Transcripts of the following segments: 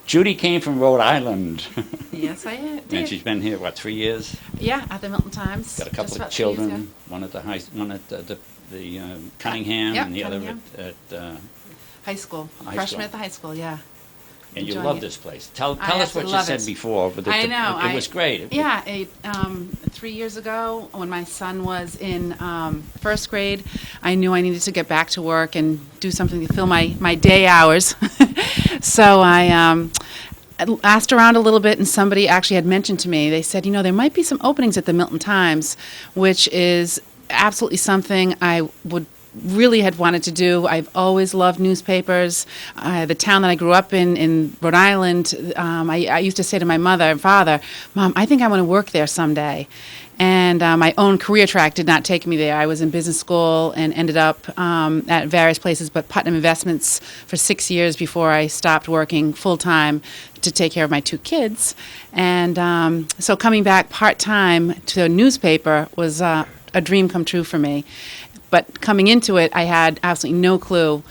Judy came from Rhode Island, Yes, I did. and she's been here, what, 3 years? Yeah, at the Milton Times. Got a just couple of about 3 years ago. children, one at the Cunningham, Yep, and the other Cunningham. at High school. High Freshman school. at the high school, yeah. and you Enjoying love it. this place. Tell I us what you absolutely said love it. before. But I know. It was great. Yeah, 3 years ago, when my son was in first grade, I knew I needed to get back to work and do something to fill my day hours. So I asked around a little bit, and somebody actually had mentioned to me, they said, there might be some openings at the Milton Times, which is absolutely something I would really had wanted to do. I've always loved newspapers. The town that I grew up in Rhode Island, I used to say to my mother and father, Mom, I think I want to work there someday. And my own career track did not take me there. I was in business school and ended up at various places, but Putnam Investments for 6 years before I stopped working full-time to take care of my 2 kids. And so coming back part-time to a newspaper was a dream come true for me. But coming into it, I had absolutely no clue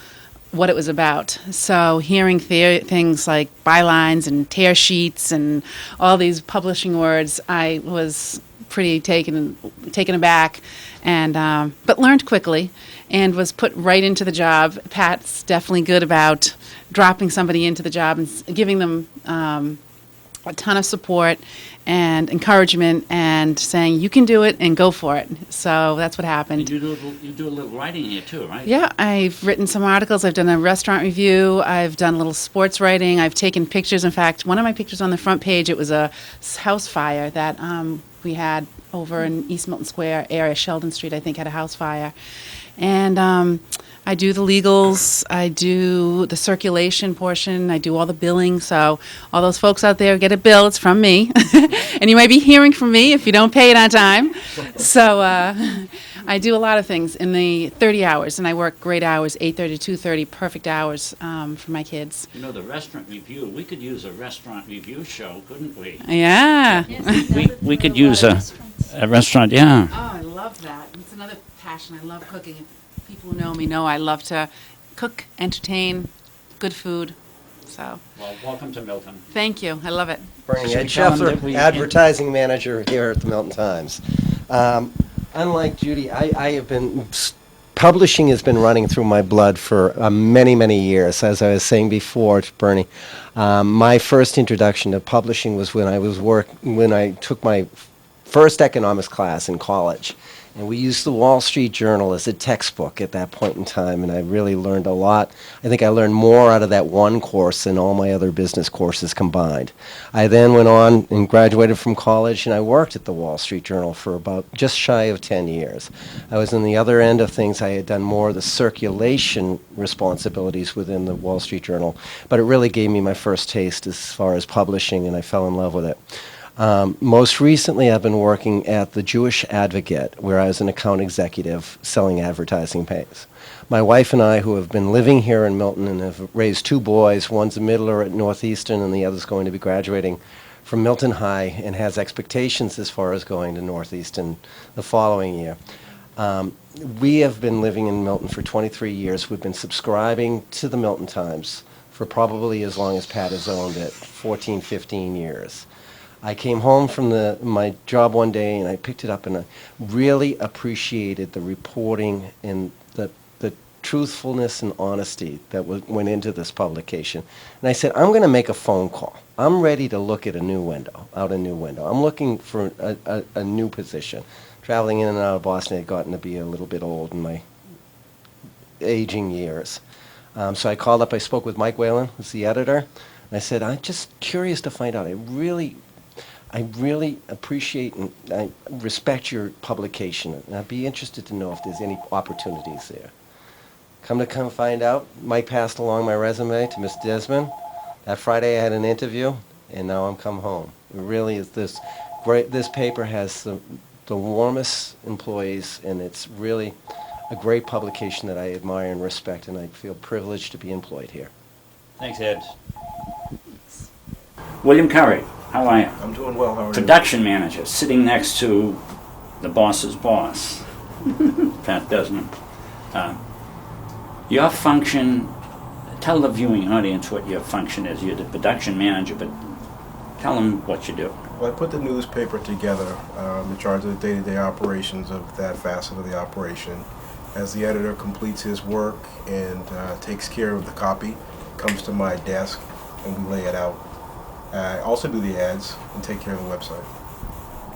what it was about. So hearing things like bylines and tear sheets and all these publishing words, I was pretty taken aback, and but learned quickly and was put right into the job. Pat's definitely good about dropping somebody into the job and giving them a ton of support and encouragement and saying, you can do it and go for it. So that's what happened. You do a little writing here too, right? Yeah, I've written some articles. I've done a restaurant review. I've done a little sports writing. I've taken pictures. In fact, one of my pictures on the front page, it was a house fire that we had over in East Milton Square area, Sheldon Street, I think, had a house fire. And I do the legals, I do the circulation portion, I do all the billing. So all those folks out there get a bill, it's from me. And you might be hearing from me if you don't pay it on time. So I do a lot of things in the 30 hours, and I work great hours, 8:30 to 2:30, perfect hours for my kids. The restaurant review, we could use a restaurant review show, couldn't we? Yeah. We could use a restaurant, yeah. Oh, I love that. It's another passion. I love cooking. If people who know me know I love to cook, entertain, good food. So, Well, welcome to Milton. thank you. I love it. Bernie Should we Ed tell them that we- advertising manager here at the Milton Times. Unlike Judy, I have been, publishing has been running through my blood for many, many years. As I was saying before to Bernie, my first introduction to publishing was when I took my first economics class in college. And we used the Wall Street Journal as a textbook at that point in time, and I really learned a lot. I think I learned more out of that one course than all my other business courses combined. I then went on and graduated from college, and I worked at the Wall Street Journal for about just shy of 10 years. I was on the other end of things. I had done more of the circulation responsibilities within the Wall Street Journal, but it really gave me my first taste as far as publishing, and I fell in love with it. Most recently, I've been working at the Jewish Advocate, where I was an account executive selling advertising pays. My wife and I, who have been living here in Milton and have raised 2 boys, one's a middler at Northeastern and the other's going to be graduating from Milton High and has expectations as far as going to Northeastern the following year. We have been living in Milton for 23 years. We've been subscribing to the Milton Times for probably as long as Pat has owned it, 14, 15 years. I came home from my job one day and I picked it up and I really appreciated the reporting and the truthfulness and honesty that went into this publication. And I said, I'm going to make a phone call. I'm ready to look at a new window. I'm looking for a new position. Traveling in and out of Boston had gotten to be a little bit old in my aging years. So I called up, I spoke with Mike Whalen, who's the editor, and I said, I'm just curious to find out. I really appreciate and I respect your publication, and I'd be interested to know if there's any opportunities there. Come to find out, Mike passed along my resume to Miss Desmond. That Friday I had an interview, and now I'm come home. It really is this great. This paper has the warmest employees, and it's really a great publication that I admire and respect, and I feel privileged to be employed here. Thanks, Ed. William Curry, how are you? I'm doing well. How are you? Production manager, sitting next to the boss's boss, Pat Desmond. Your function tell the viewing audience what your function is. You're the production manager, but tell them what you do. Well, I put the newspaper together. I'm in charge of the day-to-day operations of that facet of the operation. As the editor completes his work and takes care of the copy, comes to my desk and we lay it out. I also do the ads and take care of the website.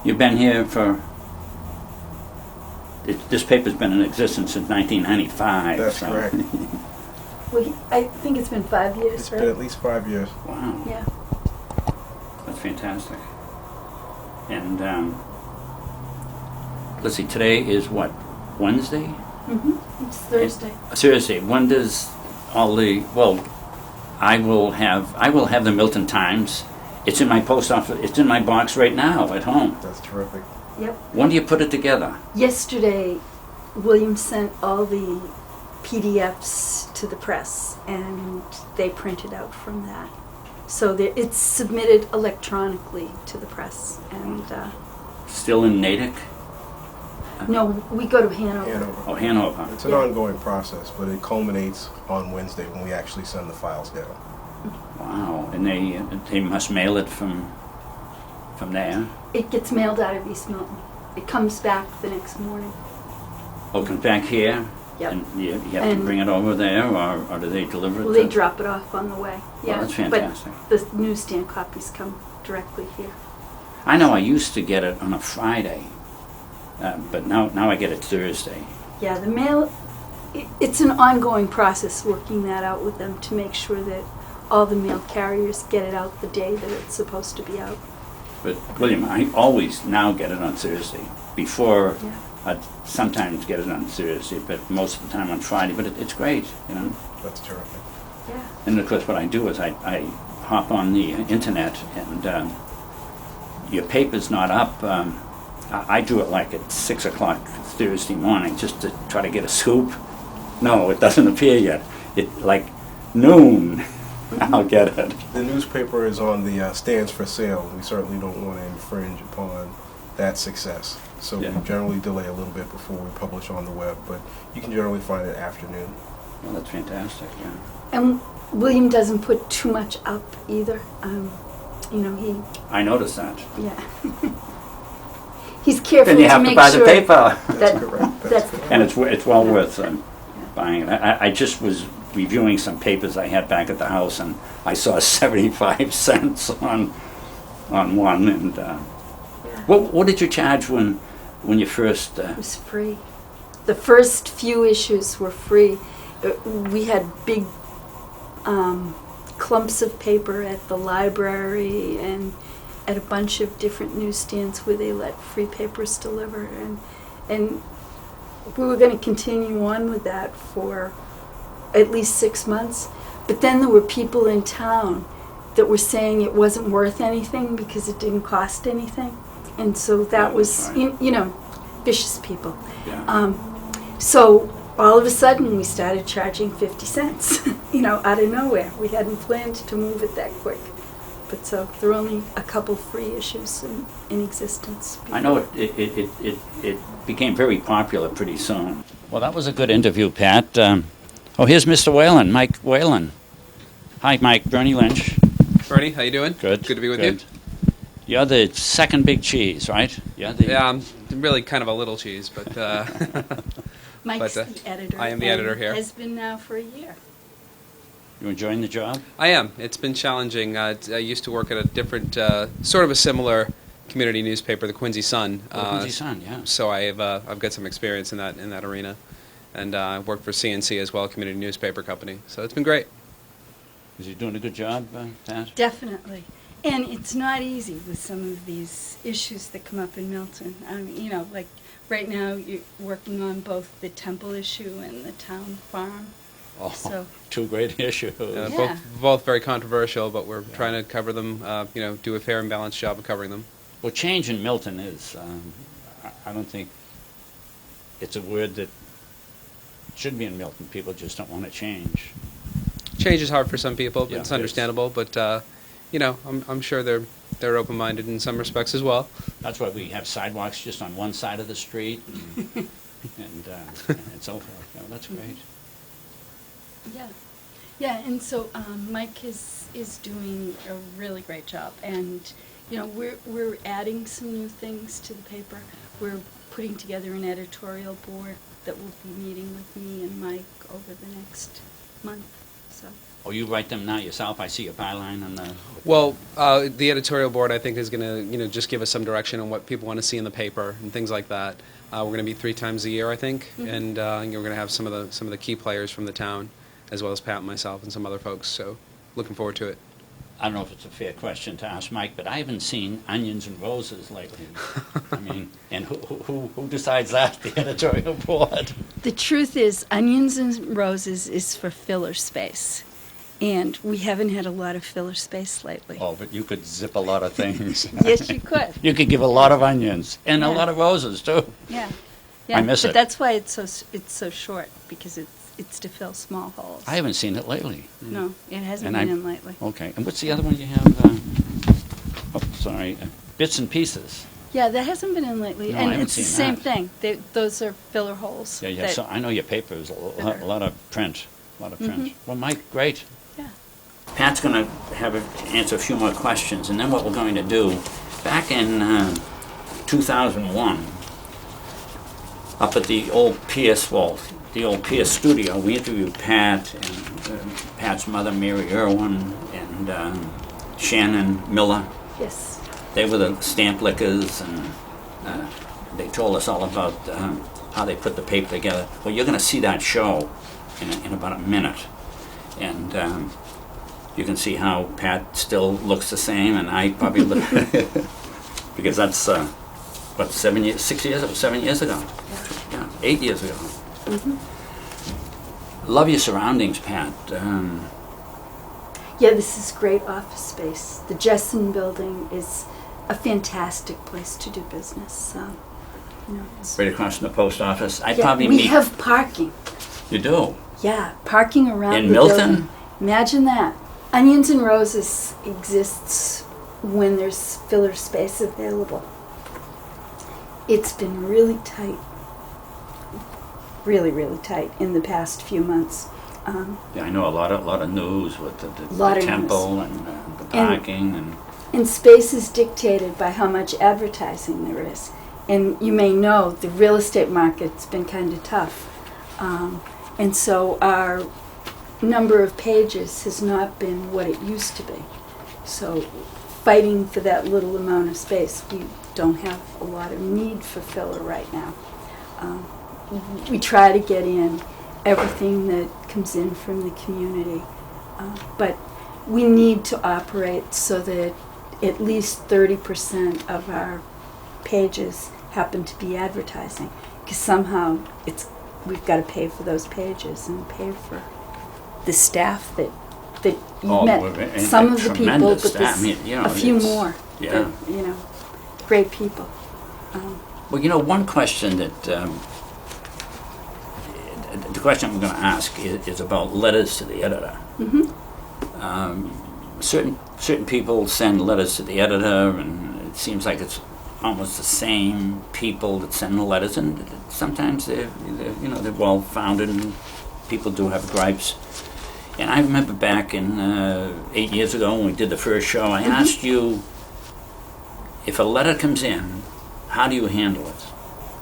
You've been here for... This paper's been in existence since 1995. That's so. correct. Well, I think it's been 5 years, It's right? been at least 5 years. Wow, Yeah. that's fantastic. And let's see, today is what, Wednesday? It's Thursday. Thursday. When does all the, well, I will have the Milton Times. It's in my post office, it's in my box right now at home. That's terrific. Yep. When do you put it together? Yesterday, William sent all the PDFs to the press, and they printed out from that. So it's submitted electronically to the press, and Still in Natick? no, we go to Hanover. Hanover. Oh, Hanover. It's an ongoing process, but it culminates on Wednesday when we actually send the files down. Wow, and they must mail it from there? It gets mailed out of East Milton. It comes back the next morning. Oh, it comes back here? Yep. And you have to And- bring it over there, or do they deliver it? Well, they drop it off on the way. Yeah, that's fantastic. But the newsstand copies come directly here. I know I used to get it on a Friday, but now I get it Thursday. Yeah, the mail, it's an ongoing process working that out with them to make sure that all the mail carriers get it out the day that it's supposed to be out. But William, I always now get it on Thursday. Before, Yeah. I'd sometimes get it on Thursday, but most of the time on Friday. But it's great, you know. That's terrific. Yeah. And of course, what I do is I hop on the internet, and your paper's not up. I do it like at 6 o'clock Thursday morning just to try to get a scoop. No, it doesn't appear yet. It like noon, I'll get it. The newspaper is on the stands for sale. We certainly don't want to infringe upon that success. So Yeah. we generally delay a little bit before we publish on the web, but you can generally find it afternoon. Well, that's fantastic. Yeah. And William doesn't put too much up either. You know, I noticed that. yeah. He's careful Then you to have to make buy sure the paper. That's that, correct. that's correct. And it's well worth buying it. I just was reviewing some papers I had back at the house, and I saw 75 cents on one. And what did you charge when you first? It was free. The first few issues were free. We had big clumps of paper at the library and at a bunch of different newsstands where they let free papers deliver, and we were going to continue on with that for at least 6 months. But then there were people in town that were saying it wasn't worth anything because it didn't cost anything, and so that was, right. you know, vicious people. Yeah. So all of a sudden we started charging 50 cents, you know, out of nowhere. We hadn't planned to move it that quick. But so there were only a couple free issues in existence. I know it became very popular pretty soon. Well, that was a good interview, Pat. Here's Mr. Whalen, Mike Whalen. Hi, Mike. Bernie Lynch. Bernie, how you doing? Good. Good to be with Good. you. You're the second big cheese, right? Yeah. Yeah, I'm really kind of a little cheese, but Mike's but, the editor. I am the editor here. Has been now for a year. You enjoying the job? I am. It's been challenging. I used to work at a different, sort of a similar community newspaper, the Quincy Sun. Quincy Sun, yeah. So I've got some experience in that arena, and I worked for CNC as well, a community newspaper company. So it's been great. Is he doing a good job, Pat? Definitely. And it's not easy with some of these issues that come up in Milton. I mean, you know, like right now you're working on both the temple issue and the town farm. Oh, So- two great issues. Yeah. Both very controversial, but we're trying to cover them, do a fair and balanced job of covering them. Well, change in Milton is, I don't think it's a word that should be in Milton. People just don't want to change. Change is hard for some people, but Yeah, it's it is. understandable. But I'm sure they're open-minded in some respects as well. That's why we have sidewalks just on one side of the street and so forth. Yeah, that's great. Yeah. Yeah, and so Mike is doing a really great job, and you know we're adding some new things to the paper. We're putting together an editorial board that will be meeting with me and Mike over the next month. So Oh, you write them now yourself? I see a byline on the... Well, the editorial board, I think, is going to, just give us some direction on what people want to see in the paper and things like that. We're going to meet 3 times a year, I think, and you're going to have some of the key players from the town, as well as Pat and myself and some other folks. So, looking forward to it. I don't know if it's a fair question to ask Mike, but I haven't seen onions and roses lately. I mean, and who decides that? The editorial board? the truth is, Onions and Roses is for filler space, and we haven't had a lot of filler space lately. Oh, but you could zip a lot of things. Yes, you could. You could give a lot of onions and a Yeah. lot of roses too. Yeah, yeah. I miss but it. that's why it's so short, because it's to fill small holes. I haven't seen it lately. No, it hasn't And been I- in lately. Okay, and what's the other one you have? Oh, sorry, bits and pieces. Yeah, that hasn't been in lately, No, I and haven't it's the seen same that. thing. Those are filler holes. Yeah, yeah. that- So I know your paper is a that are- lot of print, Well, Mike, great. Yeah. Pat's going to answer a few more questions, and then what we're going to do, back in 2001, up at the old Pierce the old Pierce studio, we interviewed Pat and Pat's mother, Mary Irwin, and Shannon Miller. Yes. They were the stamp lickers, and they told us all about how they put the paper together. Well, you're going to see that show in about a minute, and you can see how Pat still looks the same, and I probably look because that's what 7 years ago, yeah, 8 years ago. Love your surroundings, Pat. Yeah, this is great office space. The Jessen Building is a fantastic place to do business. It's Right across from the post office. I yeah, probably we meet. have parking. You do. Yeah, parking around In the Milton? building. Imagine that. Onions and Roses exists when there's filler space available. It's been really tight. Really, really tight in the past few months. Yeah, I know a lot of news with the Lot of temple and the parking and And space is dictated by how much advertising there is. And you may know the real estate market's been kind of tough. And so our number of pages has not been what it used to be. So fighting for that little amount of space, we don't have a lot of need for filler right now. We try to get in everything that comes in from the community. But we need to operate so that at least 30% of our pages happen to be advertising, because somehow we've got to pay for those pages and pay for the staff that you Oh, met. and Some of the people, tremendous but staff. there's I mean, you know, a few it's- more. yeah. That, great people. Well, one question that the question I'm going to ask is about letters to the editor. Certain people send letters to the editor, and it seems like it's almost the same people that send the letters, and sometimes they're well founded, and people do have gripes. And I remember back in 8 years ago when we did the first show, I asked you, if a letter comes in, how do you handle it?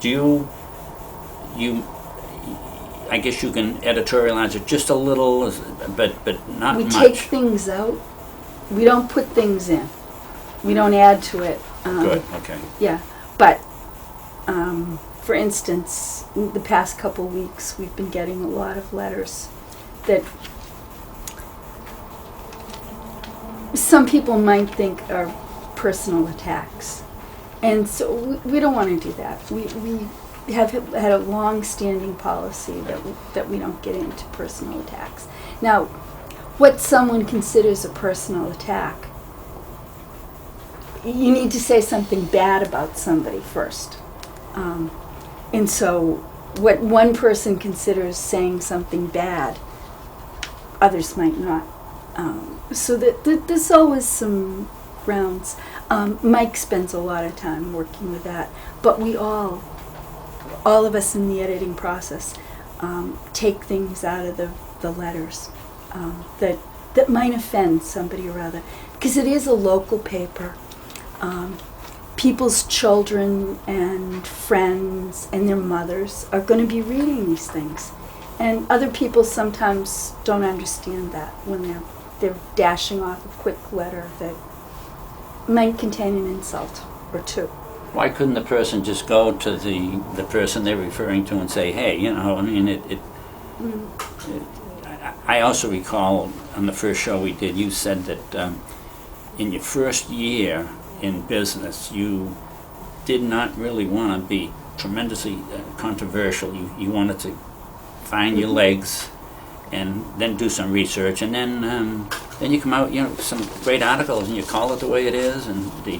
Do you I guess you can editorialize it just a little, but not We much. take things out. We don't put things in. We don't add to it. Good, okay. Yeah, but for instance, the past couple weeks, we've been getting a lot of letters that some people might think are personal attacks, and so we don't want to do that. We have had a long-standing policy that we don't get into personal attacks. Now, what someone considers a personal attack, you need to say something bad about somebody first. And so what one person considers saying something bad, others might not. So there's always some grounds. Mike spends a lot of time working with that, but we all of us in the editing process, take things out of the letters. that might offend somebody or other, because it is a local paper. People's children and friends and their mothers are going to be reading these things, and other people sometimes don't understand that when they're dashing off a quick letter that might contain an insult or two. Why couldn't the person just go to the person they're referring to and say, hey, you know, I mean, I also recall on the first show we did, you said that in your first year in business, you did not really want to be tremendously controversial. You wanted to find your legs and then do some research, and then you come out, you know, some great articles, and you call it the way it is, and the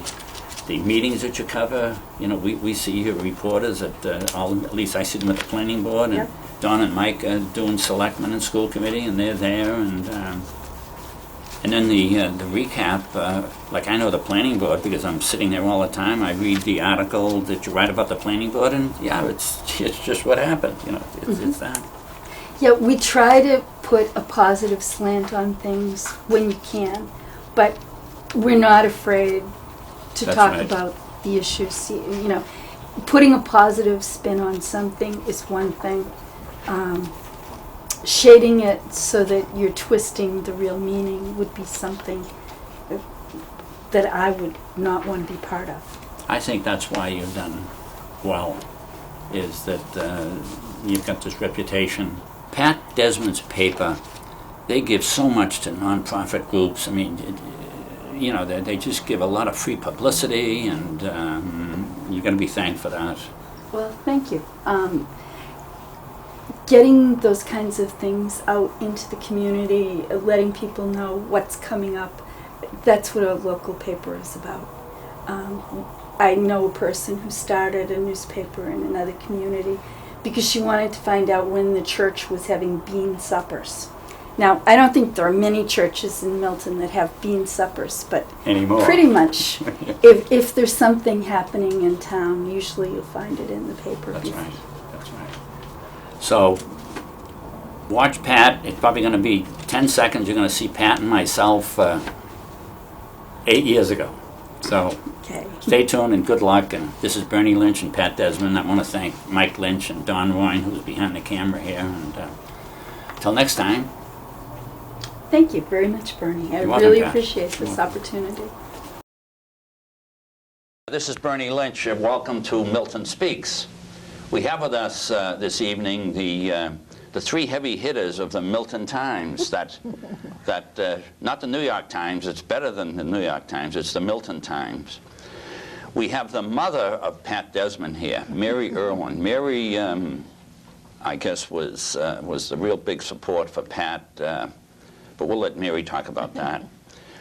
meetings that you cover, you know, we see your reporters at at least I see them at the planning board, and Yep. Don and Mike are doing selectmen and school committee, and they're there, and then the recap, like I know the planning board because I'm sitting there all the time. I read the article that you write about the planning board, and yeah, it's just what happened, you know, it's that. Yeah, we try to put a positive slant on things when we can, but we're not afraid to That's talk right. about the issues. You know, putting a positive spin on something is one thing. Shading it so that you're twisting the real meaning would be something that I would not want to be part of. I think that's why you've done well, is that you've got this reputation. Pat Desmond's paper, they give so much to nonprofit groups. I mean, you know, they just give a lot of free publicity, and you're going to be thanked for that. Well, thank you. Getting those kinds of things out into the community, letting people know what's coming up, that's what a local paper is about. I know a person who started a newspaper in another community because she wanted to find out when the church was having bean suppers. Now, I don't think there are many churches in Milton that have bean suppers, but Anymore. pretty much, if there's something happening in town, usually you'll find it in the paper. That's right. That's right. So, watch Pat. It's probably going to be 10 seconds. You're going to see Pat and myself 8 years ago. So, Okay. stay tuned and good luck. And this is Bernie Lynch and Pat Desmond. I want to thank Mike Lynch and Don Royne, who's behind the camera here. And until next time. Thank you very much, Bernie. I You're welcome, really Pat. appreciate You're this welcome. opportunity. This is Bernie Lynch. Welcome to Milton Speaks. We have with us this evening the three heavy hitters of the Milton Times. That not the New York Times. It's better than the New York Times. It's the Milton Times. We have the mother of Pat Desmond here, Mary Irwin. Mary, I guess, was the real big support for Pat. But we'll let Mary talk about that.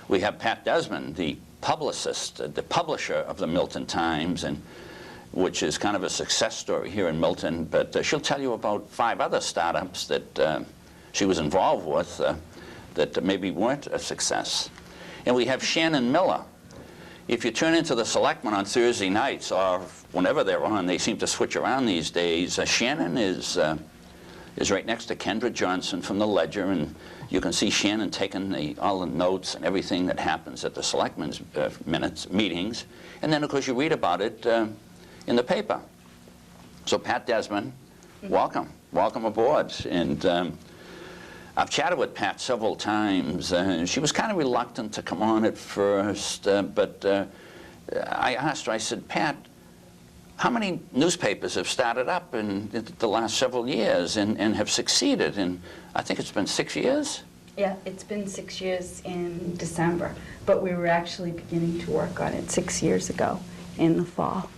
We have Pat Desmond, the publicist, the publisher of the Milton Times, and which is kind of a success story here in Milton. But she'll tell you about 5 other startups that she was involved with that maybe weren't a success. And we have Shannon Miller. If you turn into the Selectmen on Thursday nights, or whenever they're on, they seem to switch around these days. Shannon is right next to Kendra Johnson from the Ledger, and you can see Shannon taking all the notes and everything that happens at the Selectmen's meetings. And then, of course, you read about it in the paper. So, Pat Desmond, welcome. Welcome aboard. And I've chatted with Pat several times. She was kind of reluctant to come on at first, but I asked her, I said, Pat, how many newspapers have started up in the last several years and have succeeded? And I think it's been 6 years? Yeah, it's been 6 years in December, but we were actually beginning to work on it 6 years ago in the fall.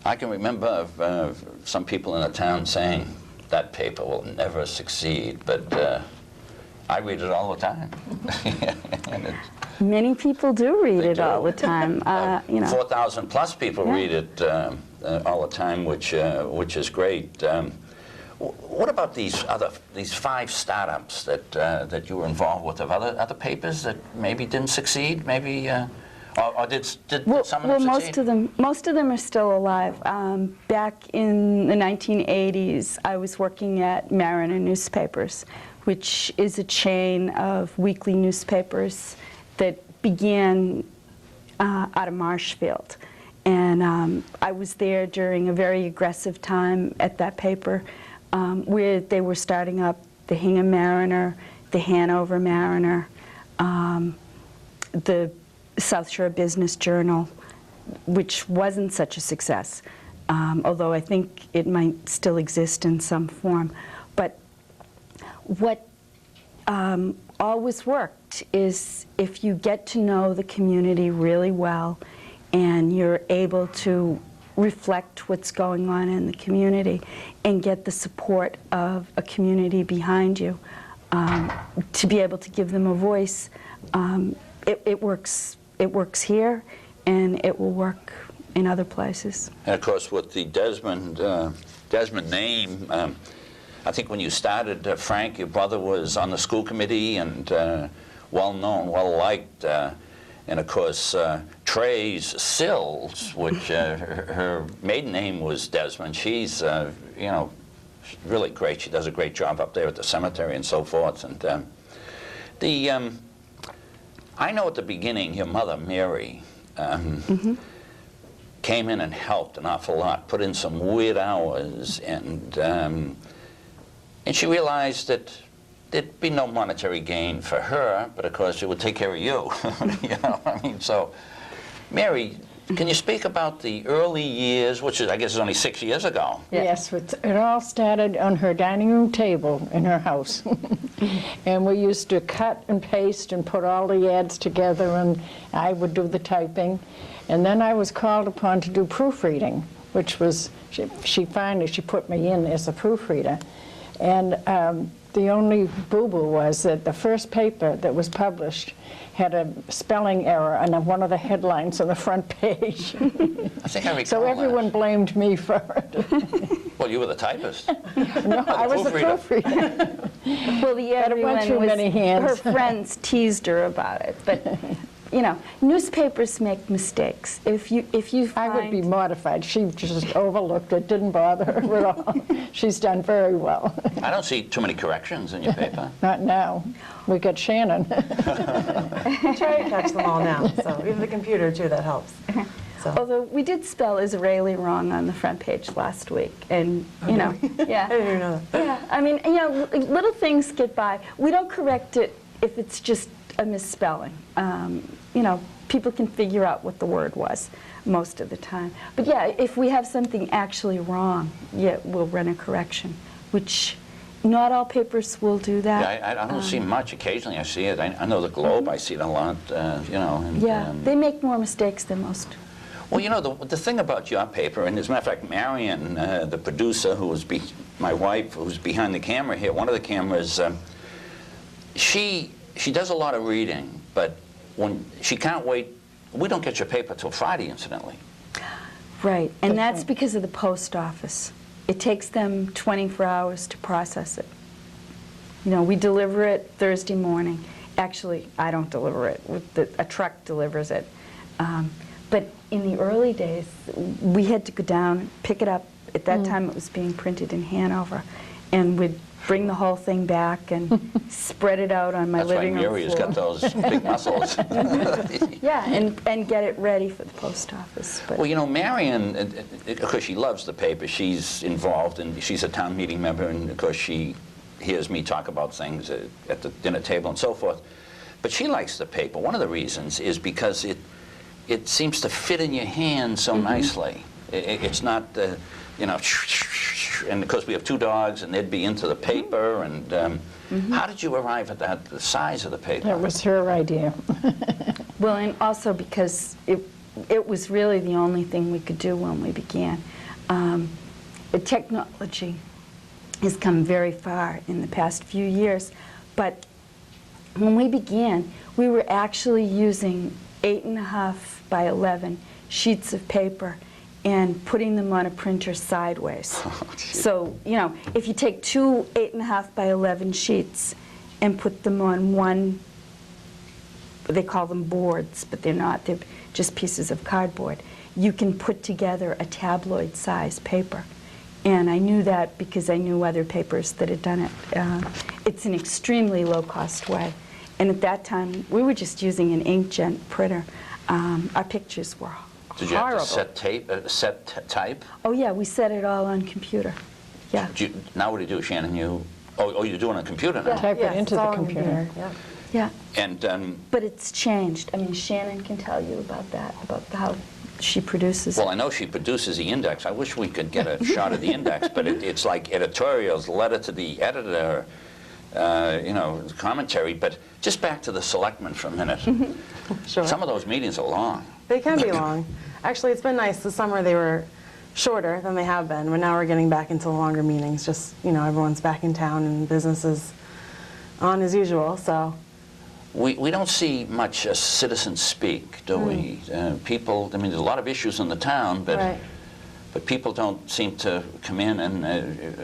I can remember some people in the town saying that paper will never succeed, but I read it all the time. Many people do read They it do. all the time. You know, 4,000 plus people Yeah. read it all the time, which is great. What about these 5 startups that you were involved with, of other papers that maybe didn't succeed? Maybe Or did Well, some of well, them most of them are still alive. Back in the 1980s, I was working at Mariner Newspapers, which is a chain of weekly newspapers that began out of Marshfield. And I was there during a very aggressive time at that paper, where they were starting up the Hingham Mariner, the Hanover Mariner, the South Shore Business Journal, which wasn't such a success, although I think it might still exist in some form. But what always worked is if you get to know the community really well and you're able to reflect what's going on in the community and get the support of a community behind you, to be able to give them a voice, it works. It works here, and it will work in other places. And of course, with the Desmond name, I think when you started, Frank, your brother was on the school committee and well-known, well-liked. And of course, Trey's Sills, which her maiden name was Desmond. She's, you know, really great. She does a great job up there at the cemetery and so forth. And I know at the beginning your mother, Mary, came in and helped an awful lot, put in some weird hours, and she realized that there'd be no monetary gain for her, but of course it would take care of you. You know, I mean, so, Mary, can you speak about the early years, which is, I guess is only 6 years ago? Yes, it all started on her dining room table in her house. And we used to cut and paste and put all the ads together, and I would do the typing. And then I was called upon to do proofreading, which was, she finally put me in as a proofreader. And the only boo-boo was that the first paper that was published had a spelling error on one of the headlines on the front page. I think I recall So everyone that. blamed me for it. Well, you were the typist. No, I was the proofreader. Well, the But it went everyone through was, many hands. her friends teased her about it, but you know, newspapers make mistakes. If you I find, would be mortified. She just overlooked it, didn't bother her at all. She's done very well. I don't see too many corrections in your paper. Not now. We got Shannon. I try to catch them all now, so even the computer too, that helps. So. although we did spell Israeli wrong on the front page last week, and you know, yeah. I didn't even know that. Yeah, I mean, you know, little things get by. We don't correct it if it's just a misspelling. You know, people can figure out what the word was most of the time. But yeah, if we have something actually wrong, yeah, we'll run a correction, which not all papers will do that. Yeah, I don't see much. Occasionally I see it. I know the Globe, I see it a lot, you know. And, Yeah, they make more mistakes than most. well, you know, the thing about your paper, and as a matter of fact, Marion, the producer, who was my wife, who's behind the camera here, one of the cameras, she does a lot of reading, but when she can't wait, we don't get your paper till Friday, incidentally. Right, and that's because of the post office. It takes them 24 hours to process it. You know, we deliver it Thursday morning. Actually, I don't deliver it. A truck delivers it. But in the early days, we had to go down, pick it up. At that time, it was being printed in Hanover. And we'd bring the whole thing back and spread it out on my That's why living room Mary has floor. got those big muscles. Yeah, and get it ready for the post office. But Well, you know, Marion, of course, she loves the paper. She's involved, and she's a town meeting member, and of course, she hears me talk about things at the dinner table and so forth. But she likes the paper. One of the reasons is because it seems to fit in your hand so nicely. It's not, you know, and of course, we have 2 dogs, and they'd be into the paper. And how did you arrive at that, the size of the paper? That was her idea. well, and also because it was really the only thing we could do when we began. The technology has come very far in the past few years, but when we began, we were actually using 8.5 by 11 sheets of paper and putting them on a printer sideways. So, you know, if you take 2 8.5 by 11 sheets and put them on one, they call them boards, but they're not. just pieces of cardboard. You can put together a tabloid-size paper. And I knew that because I knew other papers that had done it. It's an extremely low-cost way. And at that time, we were just using an inkjet printer. Our pictures were horrible. Did you have to set type? Oh, yeah, we set it all on computer. Yeah. Now what do you do, Shannon? You do it on a computer now? Type it into the computer. Yeah. Yeah. And But it's changed. I mean, Shannon can tell you about that, about how she produces well, it. I know she produces the index. I wish we could get a shot of the index, but it's like editorials, letter to the editor, commentary. But just back to the selectmen for a minute. Sure. Some of those meetings are long. They can be long. Actually, it's been nice. This summer they were shorter than they have been, but now we're getting back into the longer meetings. Just, everyone's back in town and business is on as usual, so. We don't see much citizens speak, do we? People, I mean, there's a lot of issues in the town, but Right. but people don't seem to come in and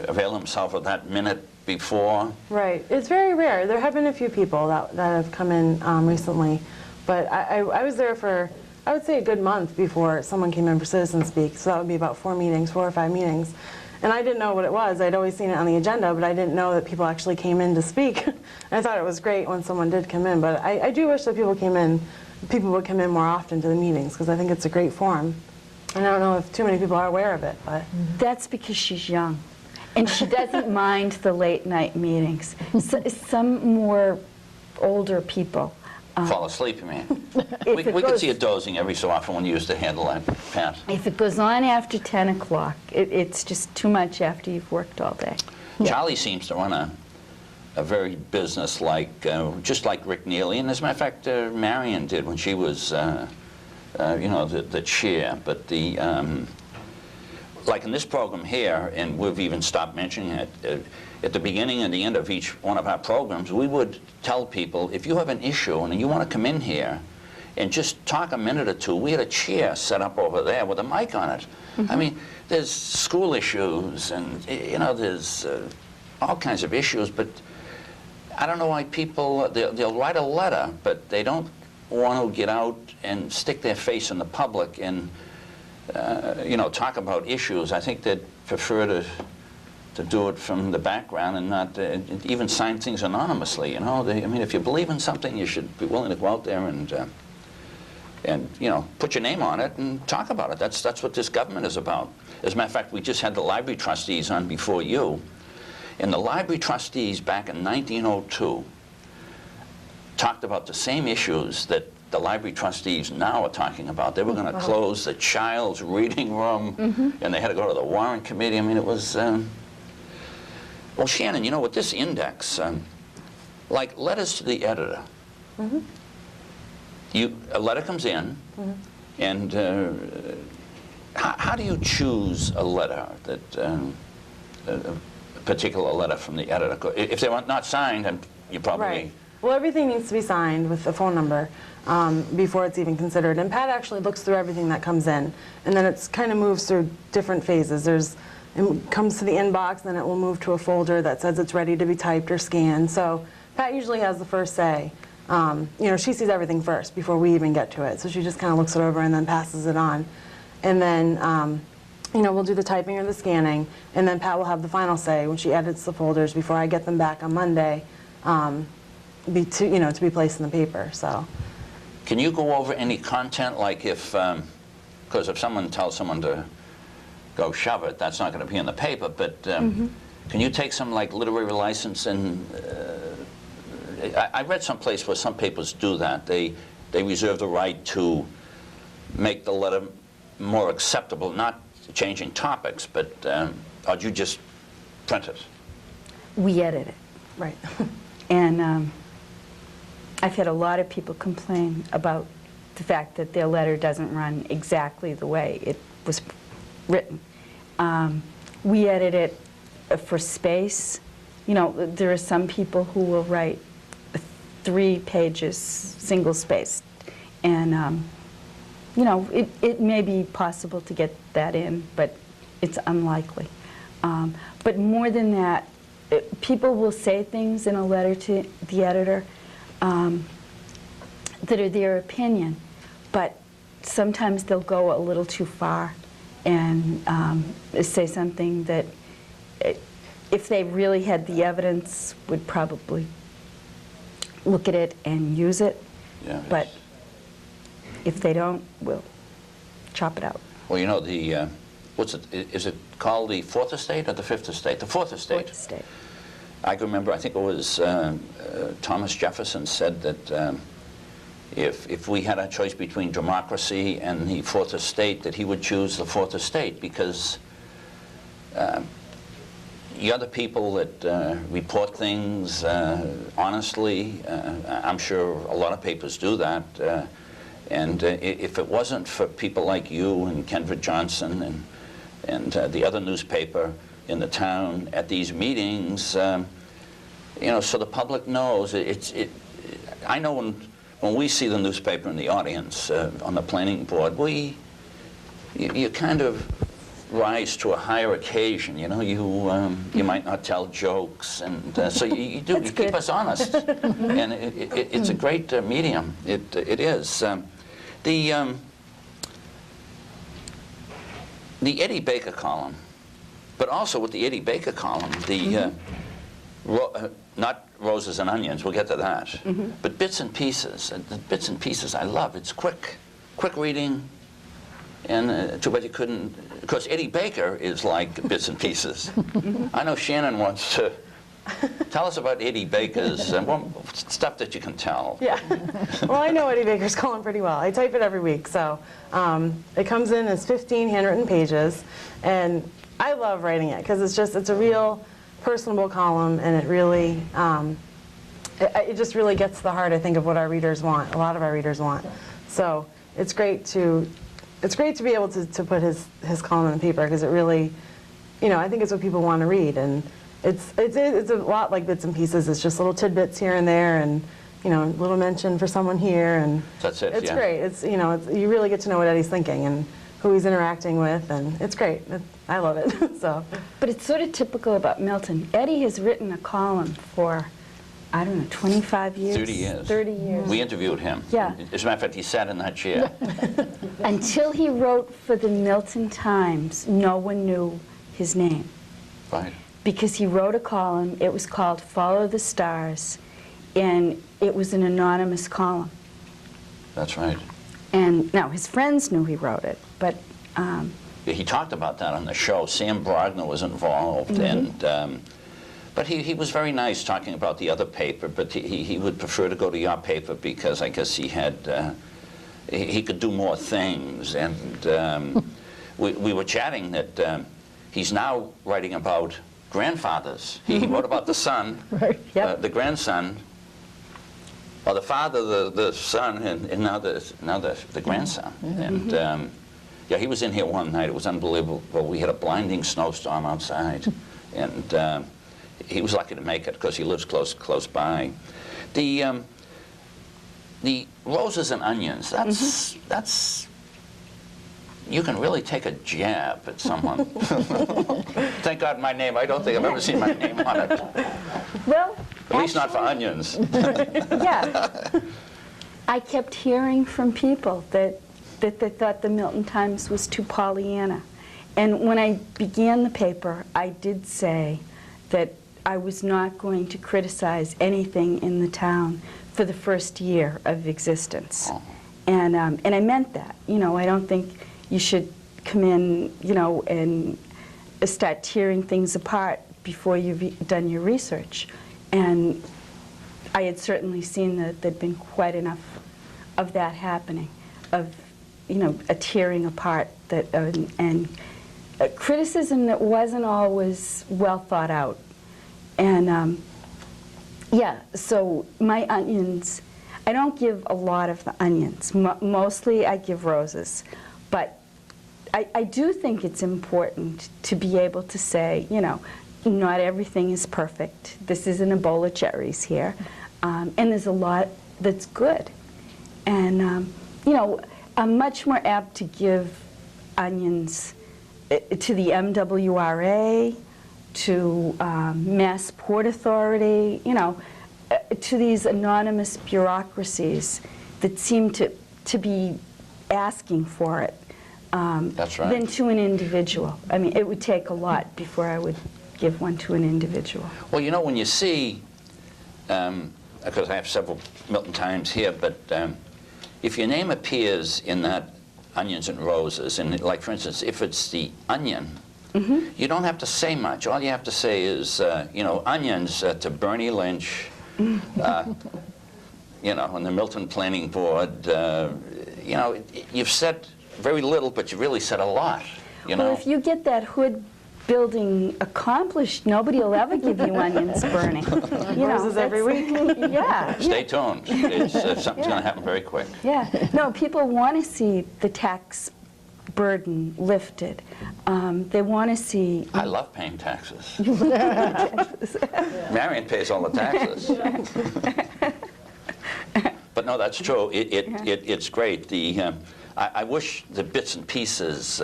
avail themselves of that minute before. Right. It's very rare. There have been a few people that have come in recently, but I was there for, I would say, a good month before someone came in for citizen speak, so that would be about 4 or 5 meetings. And I didn't know what it was. I'd always seen it on the agenda, but I didn't know that people actually came in to speak. And I thought it was great when someone did come in, but I do wish that people would come in more often to the meetings, because I think it's a great forum. And I don't know if too many people are aware of it, but. That's because she's young. And she doesn't mind the late night meetings. Some more older people. Fall asleep, you mean? If We it could goes- see it dozing every so often when you used to handle that, Pat. If it goes on after 10 o'clock, it's just too much after you've worked all day. Charlie seems to run a very business-like, just like Rick Neely, and as a matter of fact, Marion did when she was, the chair. But like in this program here, and we've even stopped mentioning it, at the beginning and the end of each one of our programs, we would tell people, if you have an issue and you want to come in here and just talk a minute or two, we had a chair set up over there with a mic on it. I mean, there's school issues and, there's all kinds of issues, but I don't know why people, they'll write a letter, but they don't want to get out and stick their face in the public and, talk about issues. I think they'd prefer to do it from the background and not even sign things anonymously, I mean, if you believe in something, you should be willing to go out there and put your name on it and talk about it. That's what this government is about. As a matter of fact, we just had the library trustees on before you, and the library trustees back in 1902 talked about the same issues that the library trustees now are talking about. They were going to close the child's reading room, and they had to go to the warrant committee. I mean, it was... Well, Shannon, with this index, like letters to the editor, a letter comes in, and how do you choose a letter, a particular letter from the editor? If they were not signed, and you probably... Right. Well, everything needs to be signed with a phone number before it's even considered. And Pat actually looks through everything that comes in, and then it kind of moves through different phases. It comes to the inbox, then it will move to a folder that says it's ready to be typed or scanned. So Pat usually has the first say. She sees everything first before we even get to it. So she just kind of looks it over and then passes it on. And then, we'll do the typing or the scanning, and then Pat will have the final say when she edits the folders before I get them back on Monday to be placed in the paper. So. Can you go over any content, like because if someone tells someone to go shove it, that's not going to be in the paper, but can you take some like literary license and I read someplace where some papers do that. They reserve the right to make the letter more acceptable, not changing topics, but or do you just print it? We edit it. Right. And I've had a lot of people complain about the fact that their letter doesn't run exactly the way it was written. We edit it for space. There are some people who will write 3 pages single-spaced. And, it may be possible to get that in, but it's unlikely. But more than that, people will say things in a letter to the editor that are their opinion, but sometimes they'll go a little too far and say something that, if they really had the evidence, would probably look at it and use it. Yeah, But it's- if they don't, we'll chop it out. Well, you know, the, what's it, is it called the Fourth Estate or the Fifth Estate? The Fourth Estate. Fourth Estate. I can remember, I think it was Thomas Jefferson said that if we had a choice between democracy and the Fourth Estate, that he would choose the Fourth Estate, because you're the people that report things honestly. I'm sure a lot of papers do that. And if it wasn't for people like you and Kendra Johnson and the other newspaper in the town at these meetings, you know, so the public knows, I know when we see the newspaper in the audience on the planning board, you kind of rise to a higher occasion. You know, you might not tell jokes, and so you keep us honest, and it's a great medium. It is. The Eddie Baker column, but also with the Eddie Baker column, the not Roses and Onions, we'll get to that, but Bits and Pieces. The Bits and Pieces I love. It's quick reading, and too bad you couldn't, because Eddie Baker is like Bits and Pieces. I know Shannon wants to tell us about Eddie Baker's stuff that you can tell. Yeah. Well, I know Eddie Baker's column pretty well. I type it every week, so it comes in as 15 handwritten pages, and I love writing it because it's a real personable column, and it really it just really gets to the heart, I think, of what our readers want. A lot of our readers want. So it's great to be able to put his column in the paper, because it really, you know, I think it's what people want to read, and it's a lot like Bits and Pieces. It's just little tidbits here and there, and, you know, a little mention for someone here, and That's it. it's yeah. great. It's, you know, you really get to know what Eddie's thinking and who he's interacting with, and it's great. I love it. So. But it's sort of typical about Milton. Eddie has written a column for, I don't know, 25 years? 30 years. 30 years. We interviewed him. Yeah. As a matter of fact, he sat in that chair. Until he wrote for the Milton Times, no one knew his name. Right. Because he wrote a column, it was called Follow the Stars, and it was an anonymous column. That's right. And now his friends knew he wrote it, but Yeah, he talked about that on the show. Sam Brogner was involved, and but he was very nice talking about the other paper, but he would prefer to go to your paper because I guess he had he could do more things, and we were chatting that he's now writing about grandfathers. He wrote about the son, Yep. the grandson, or the father, the son, and now the grandson. And yeah, he was in here one night. It was unbelievable. We had a blinding snowstorm outside, and he was lucky to make it because he lives close by. The Roses and Onions. That's you can really take a jab at someone. Thank God my name. I don't think I've ever seen my name on it. well, At least not for onions. yeah. I kept hearing from people that they thought the Milton Times was too Pollyanna. And when I began the paper, I did say that I was not going to criticize anything in the town for the first year of existence. Oh. And I meant that. You know, I don't think you should come in, you know, and start tearing things apart before you've done your research. And I had certainly seen that there'd been quite enough of that happening, of, you know, a tearing apart that and criticism that wasn't always well thought out. And yeah, so my onions, I don't give a lot of the onions. Mostly I give roses, but I do think it's important to be able to say, you know, not everything is perfect. This isn't a bowl of cherries here, and there's a lot that's good. And you know, I'm much more apt to give onions to the MWRA, to Mass Port Authority, you know, to these anonymous bureaucracies that seem to be asking for it That's right. than to an individual. I mean, it would take a lot before I would give one to an individual. Well, you know, when you see, because I have several Milton Times here, but if your name appears in that Onions and Roses, and like, for instance, if it's the Onion, you don't have to say much. All you have to say is, you know, onions to Bernie Lynch, you know, on the Milton Planning Board. You know, you've said very little, but you really said a lot, you know. Well, if you get that hood building accomplished, nobody will ever give you onions, Bernie. You know, Roses every week. Yeah. Stay tuned. It's, something's going to happen very quick. Yeah. No, people want to see the tax burden lifted. They want to see. I love paying taxes. Marion pays all the taxes. But no, that's true. It's great. I wish the bits and pieces.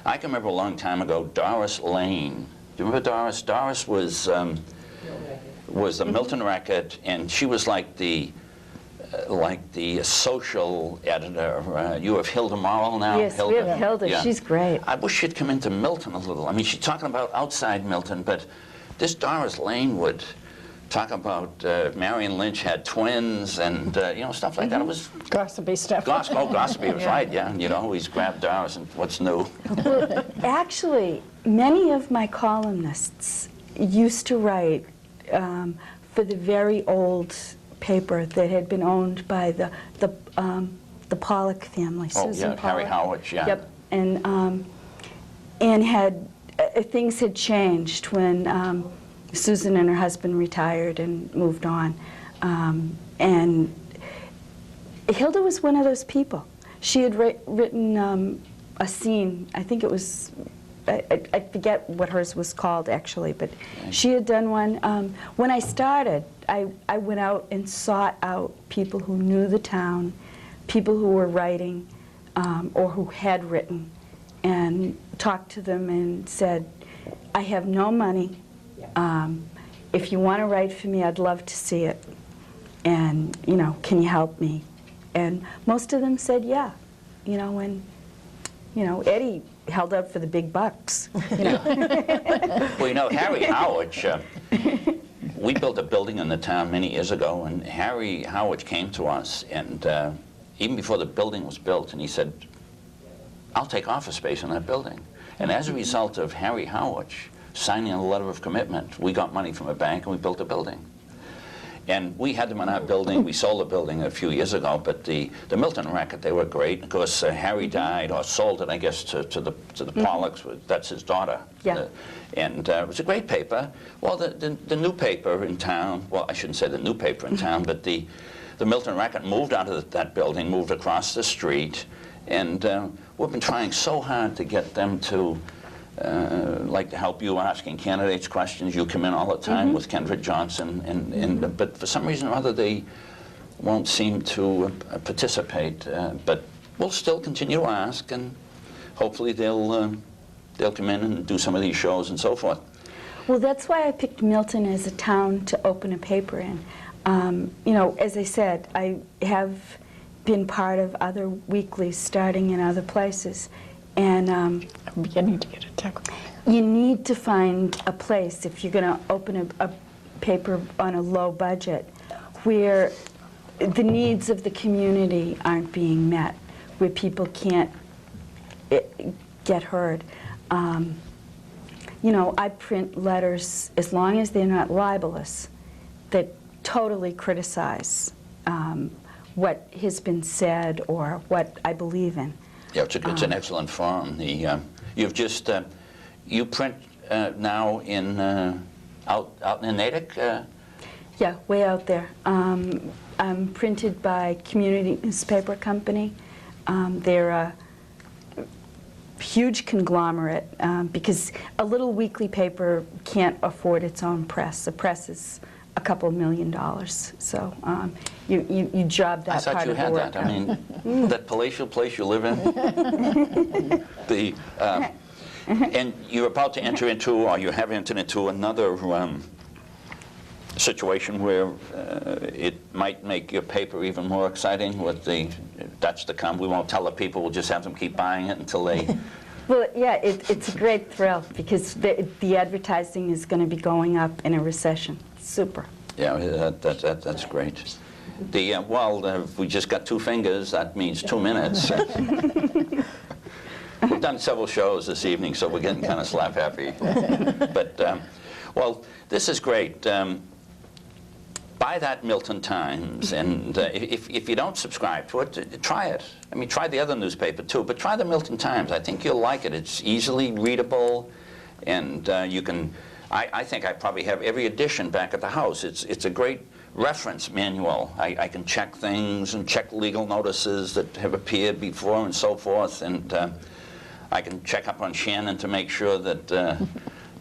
I can remember a long time ago, Doris Lane. Do you remember Doris? Doris was the Milton Record, and she was like the social editor. You have Hilda Morrill now? Yes, we have Hilda. Yeah. She's great. I wish she'd come into Milton a little. I mean, she's talking about outside Milton, but this Doris Lane would talk about Marion Lynch had twins and, you know, stuff like that. It was Gossipy stuff. gossipy was right, yeah. You know, always grab Doris and what's new. Well, actually, many of my columnists used to write for the very old paper that had been owned by the Pollock family, Oh, Susan yeah, Pollock. Harry Howard, yeah. Yep, and had things had changed when Susan and her husband retired and moved on, and Hilda was one of those people. She had written a scene. I think it was. I forget what hers was called actually, but she had done one. When I started, I went out and sought out people who knew the town, people who were writing or who had written, and talked to them and said, I have no money. If you want to write for me, I'd love to see it. And, you know, can you help me? And most of them said, yeah. You know, and, you know, Eddie held out for the big bucks. You know? Well, you know, Harry Howard, we built a building in the town many years ago, and Harry Howard came to us, and even before the building was built, and he said, I'll take office space in that building. And as a result of Harry Howard signing a letter of commitment, we got money from a bank and we built a building. And we had them in our building. We sold the building a few years ago, but the Milton Record, they were great. Of course, Harry died, or sold it, I guess, to the Pollocks. That's his daughter. Yeah. And it was a great paper. Well, the new paper in town, well, I shouldn't say the new paper in town, but the Milton Record moved out of that building, moved across the street, and we've been trying so hard to get them to like to help you asking candidates questions. You come in all the time with Kendra Johnson, but for some reason or other they won't seem to participate. But we'll still continue to ask, and hopefully they'll come in and do some of these shows and so forth. Well, that's why I picked Milton as a town to open a paper in. You know, as I said, I have been part of other weeklies starting in other places. And I'm beginning to get a tickle. you need to find a place, if you're going to open a paper on a low budget, where the needs of the community aren't being met, where people can't get heard. You know, I print letters, as long as they're not libelous, that totally criticize what has been said or what I believe in. Yeah, it's an excellent forum. You've just you print now in out in Natick. Yeah, way out there. I'm printed by Community Newspaper Company. They're a huge conglomerate because a little weekly paper can't afford its own press. The press is a couple $1 million. So you job that part of the work. I thought you had that. I mean, that palatial place you live in. And you're about to enter into, or you have entered into another situation where it might make your paper even more exciting with that's to come? We won't tell the people, we'll just have them keep buying it until they... Well, yeah, it's a great thrill because the advertising is going to be going up in a recession. Super. Yeah, that's great. Well, if we just got 2 fingers, that means 2 minutes. We've done several shows this evening, so we're getting kind of slap happy. But, well, this is great. Buy that Milton Times, and if you don't subscribe to it, try it. I mean, try the other newspaper too, but try the Milton Times. I think you'll like it. It's easily readable, and you can, I think I probably have every edition back at the house. It's a great reference manual. I can check things and check legal notices that have appeared before and so forth, and I can check up on Shannon to make sure that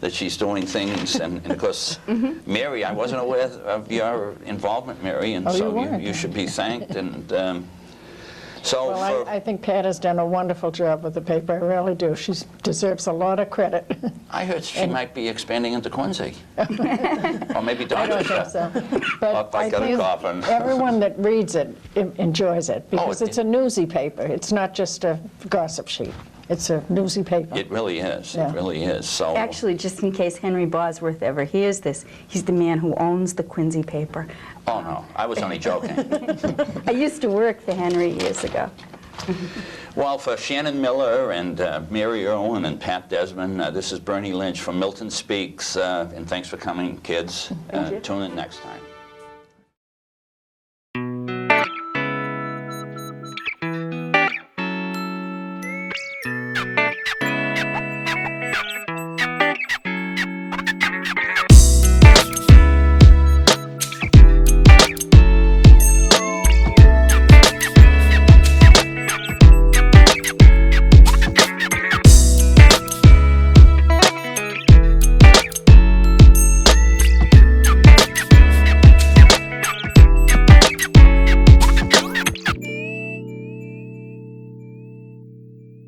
that she's doing things, and of course, Mary, I wasn't aware of your involvement, Mary, and so you should be thanked. And so, well, I think Pat has done a wonderful job with the paper. I really do. She deserves a lot of credit. I heard she might be expanding into Quincy, or maybe I don't think Dorchester. so. But I I got a think coffin. everyone that reads it enjoys it because it- it's a newsy paper. It's not just a gossip sheet. It's a newsy paper. It really is. Yeah. It really is. So Actually, just in case Henry Bosworth ever hears this, he's the man who owns the Quincy paper. Oh no, I was only joking. I used to work for Henry years ago. Well, for Shannon Miller and Mary Irwin and Pat Desmond, this is Bernie Lynch from Milton Speaks, and thanks for coming, kids. Thank you. Tune in next time.